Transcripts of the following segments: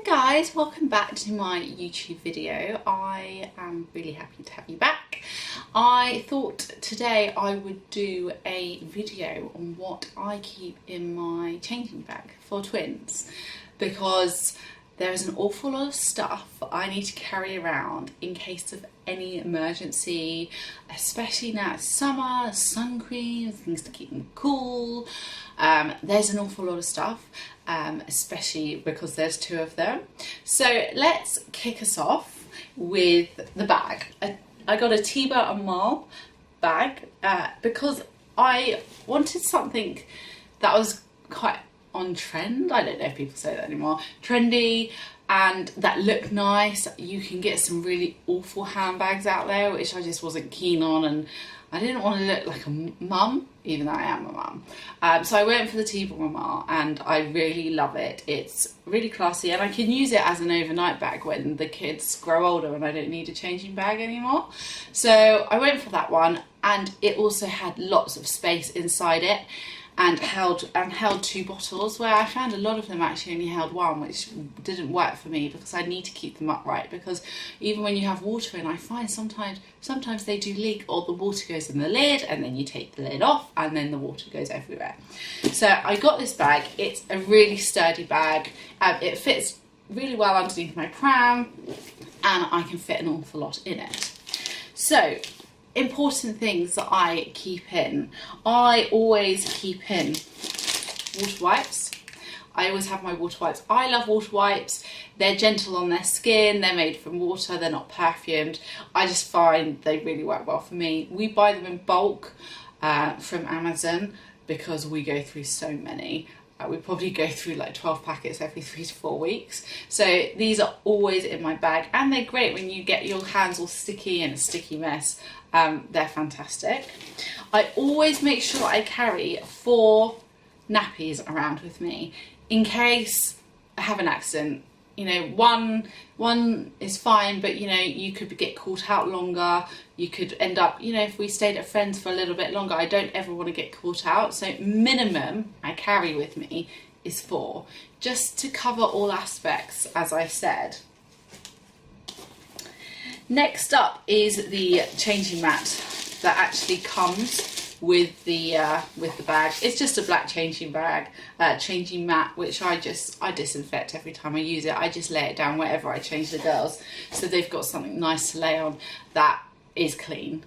guys, welcome back to my YouTube video. I am really happy to have you back. I thought today I would do a video on what I keep in my changing bag for twins, because there is an awful lot of stuff I need to carry around in case of any emergency, especially now it's summer, sun cream, things to keep them cool. There's an awful lot of stuff, especially because there's two of them. So let's kick us off with the bag. I got a Tiba+Marl bag because I wanted something that was quite on trend. I don't know if people say that anymore. Trendy and that looked nice. You can get some really awful handbags out there, which I just wasn't keen on, and I didn't want to look like a mum, even though I am a mum. So I went for the Tiba+Marl and I really love it. It's really classy and I can use it as an overnight bag when the kids grow older and I don't need a changing bag anymore. So I went for that one, and it also had lots of space inside it, and held two bottles, where I found a lot of them actually only held one, which didn't work for me because I need to keep them upright, because even when you have water in, I find sometimes they do leak, or the water goes in the lid and then you take the lid off and then the water goes everywhere. So I got this bag. It's a really sturdy bag. It fits really well underneath my pram and I can fit an awful lot in it. So important things that I keep in. I always keep in water wipes. I always have my water wipes. I love water wipes. They're gentle on their skin. They're made from water. They're not perfumed. I just find they really work well for me. We buy them in bulk from Amazon because we go through so many. We probably go through like 12 packets every 3 to 4 weeks. So these are always in my bag, and they're great when you get your hands all sticky and a sticky mess. They're fantastic. I always make sure I carry 4 nappies around with me in case I have an accident. You know, one is fine, but you know, you could get caught out longer. You could end up, you know, if we stayed at friends for a little bit longer, I don't ever want to get caught out. So minimum I carry with me is 4, just to cover all aspects, as I said. Next up is the changing mat that actually comes with the bag. It's just a black changing mat, which I disinfect every time I use it. I just lay it down wherever I change the girls, so they've got something nice to lay on that is clean.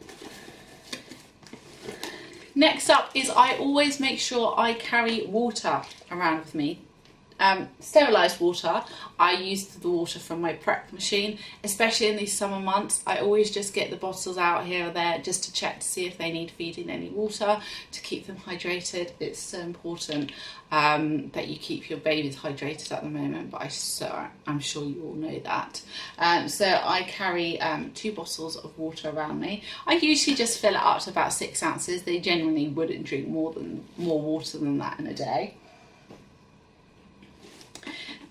Next up is I always make sure I carry water around with me. Sterilised water. I use the water from my prep machine, especially in these summer months. I always just get the bottles out here or there just to check to see if they need feeding any water, to keep them hydrated. It's so important that you keep your babies hydrated at the moment, but I'm sure you all know that. So I carry 2 bottles of water around me. I usually just fill it up to about 6 ounces. They generally wouldn't drink more water than that in a day.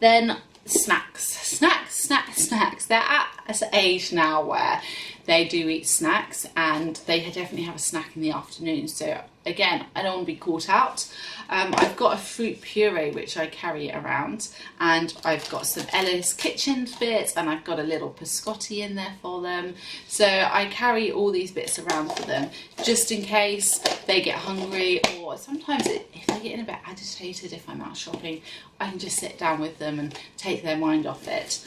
Then snacks. They're at an age now where they do eat snacks, and they definitely have a snack in the afternoon. So again, I don't want to be caught out. I've got a fruit puree which I carry around, and I've got some Ella's Kitchen bits, and I've got a little biscotti in there for them. So I carry all these bits around for them just in case they get hungry, or sometimes if they get in a bit agitated if I'm out shopping, I can just sit down with them and take their mind off it.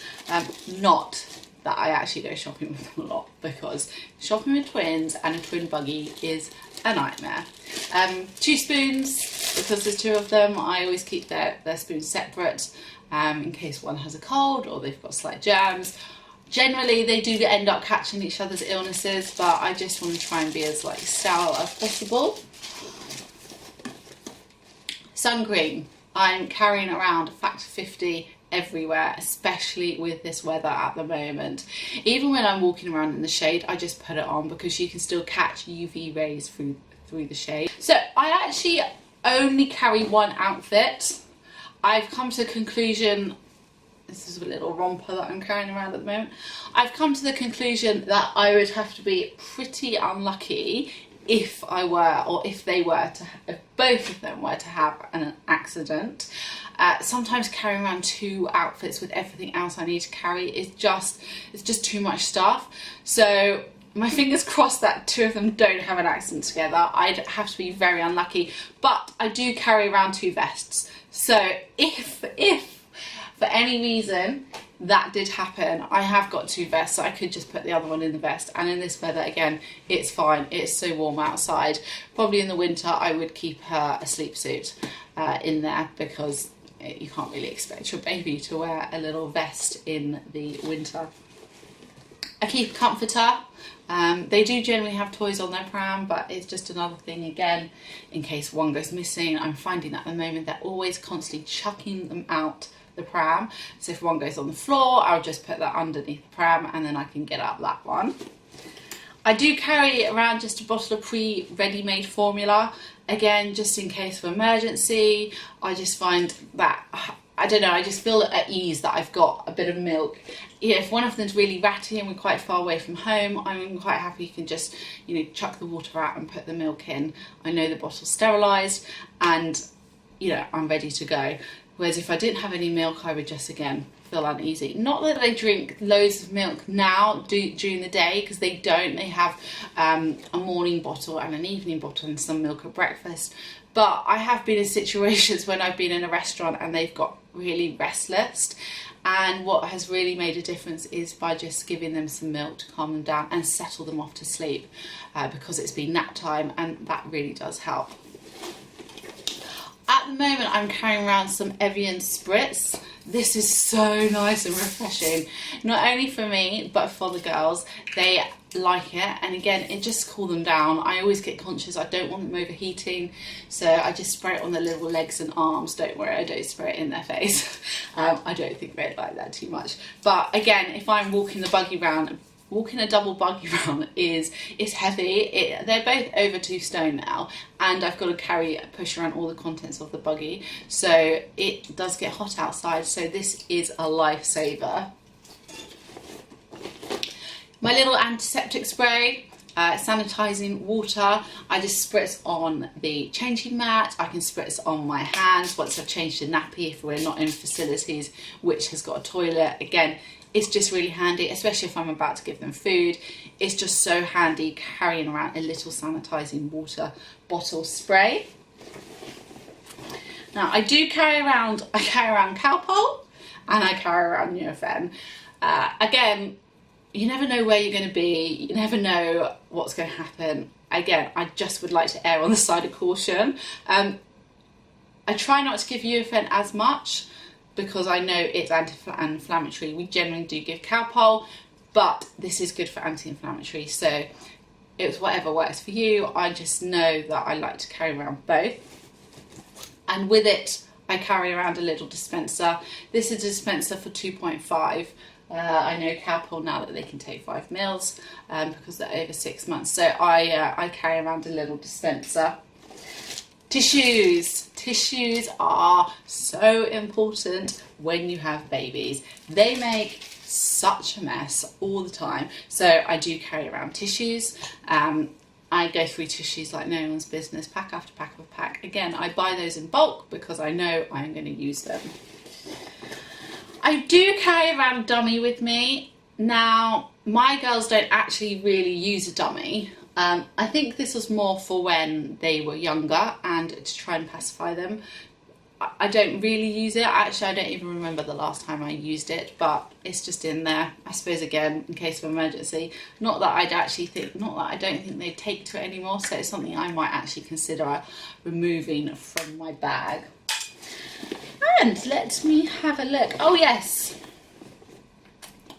Not that I actually go shopping with them a lot, because shopping with twins and a twin buggy is a nightmare. 2 spoons, because there's 2 of them. I always keep their spoons separate in case one has a cold or they've got slight germs. Generally they do end up catching each other's illnesses, but I just want to try and be as sterile as possible. Sun cream. I'm carrying around a factor 50 everywhere, especially with this weather at the moment. Even when I'm walking around in the shade, I just put it on because you can still catch UV rays through the shade. So I actually only carry 1 outfit. I've come to the conclusion, this is a little romper that I'm carrying around at the moment. I've come to the conclusion that I would have to be pretty unlucky if I were, or if they were to, if both of them were to have an accident. Sometimes carrying around 2 outfits with everything else I need to carry is it's just too much stuff. So my fingers crossed that 2 of them don't have an accident together. I'd have to be very unlucky, but I do carry around 2 vests. So if for any reason that did happen, I have got 2 vests, so I could just put the other one in the vest. And in this weather, again, it's fine. It's so warm outside. Probably in the winter, I would keep a sleep suit in there, because you can't really expect your baby to wear a little vest in the winter. I keep a comforter. They do generally have toys on their pram, but it's just another thing, again, in case one goes missing. I'm finding at the moment they're always constantly chucking them out the pram. So if one goes on the floor, I'll just put that underneath the pram and then I can get up that one. I do carry around just a bottle of ready-made formula, again, just in case of emergency. I just find that, I don't know, I just feel at ease that I've got a bit of milk. Yeah, if one of them's really ratty and we're quite far away from home, I'm quite happy you can just, you know, chuck the water out and put the milk in. I know the bottle's sterilised and, you know, I'm ready to go. Whereas if I didn't have any milk, I would just, again, feel uneasy. Not that I drink loads of milk now during the day, because they don't. They have a morning bottle and an evening bottle and some milk at breakfast. But I have been in situations when I've been in a restaurant and they've got really restless. And what has really made a difference is by just giving them some milk to calm them down and settle them off to sleep, because it's been nap time, and that really does help. At the moment, I'm carrying around some Evian Spritz. This is so nice and refreshing, not only for me, but for the girls. They like it, and again, it just cools them down. I always get conscious I don't want them overheating, so I just spray it on their little legs and arms. Don't worry, I don't spray it in their face. I don't think they'd like that too much. But again, if I'm walking the buggy round, walking a double buggy round is heavy. They're both over 2 stone now, and I've got to push around all the contents of the buggy, so it does get hot outside, so this is a lifesaver. My little antiseptic spray, sanitising water, I just spritz on the changing mat. I can spritz on my hands once I've changed the nappy if we're not in facilities which has got a toilet. Again, it's just really handy, especially if I'm about to give them food. It's just so handy carrying around a little sanitising water bottle spray. Now I carry around Calpol and I carry around Nurofen. Again, you never know where you're going to be. You never know what's going to happen. Again, I just would like to err on the side of caution. I try not to give Nurofen as much, because I know it's anti-inflammatory. We generally do give Calpol, but this is good for anti-inflammatory, so it's whatever works for you. I just know that I like to carry around both. And with it, I carry around a little dispenser. This is a dispenser for 2.5. I know Calpol now that they can take 5 mils because they're over 6 months. So I carry around a little dispenser. Tissues. Tissues are so important when you have babies. They make such a mess all the time. So I do carry around tissues. I go through tissues like no one's business, pack after pack after pack. Again, I buy those in bulk because I know I'm going to use them. I do carry around a dummy with me. Now, my girls don't actually really use a dummy. I think this was more for when they were younger and to try and pacify them. I don't really use it. Actually, I don't even remember the last time I used it, but it's just in there, I suppose, again, in case of emergency. Not that I don't think they'd take to it anymore, so it's something I might actually consider removing from my bag. And let me have a look. Oh yes,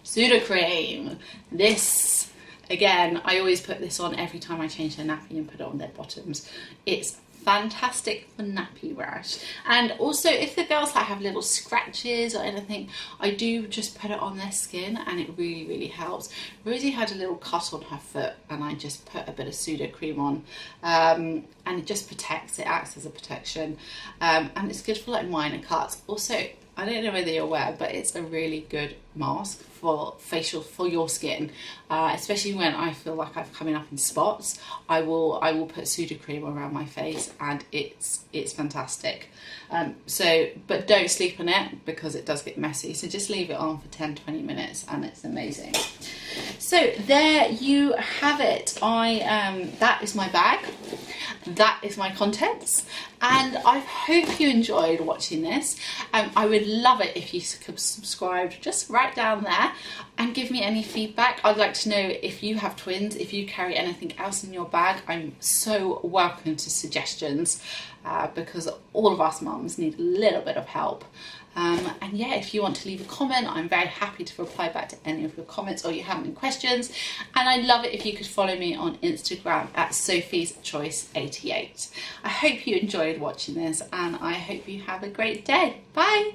Sudocreme. This, again, I always put this on every time I change their nappy and put it on their bottoms. It's fantastic for nappy rash, and also if the girls have little scratches or anything, I do just put it on their skin and it really helps. Rosie had a little cut on her foot and I just put a bit of Sudocreme on, and it just protects, it acts as a protection, and it's good for like minor cuts. Also, I don't know whether you're aware, but it's a really good mask for for your skin, especially when I feel like I'm coming up in spots. I will put pseudo-cream around my face, and it's fantastic. But don't sleep on it because it does get messy. So just leave it on for 10-20 minutes, and it's amazing. So there you have it. That is my bag. That is my contents, and I hope you enjoyed watching this. I would love it if you could subscribe just right down there and give me any feedback. I'd like to know if you have twins, if you carry anything else in your bag. I'm so welcome to suggestions because all of us mums need a little bit of help. And yeah, if you want to leave a comment, I'm very happy to reply back to any of your comments, or you have any questions. And I'd love it if you could follow me on Instagram at Sophie's Choice 88. I hope you enjoyed watching this, and I hope you have a great day. Bye.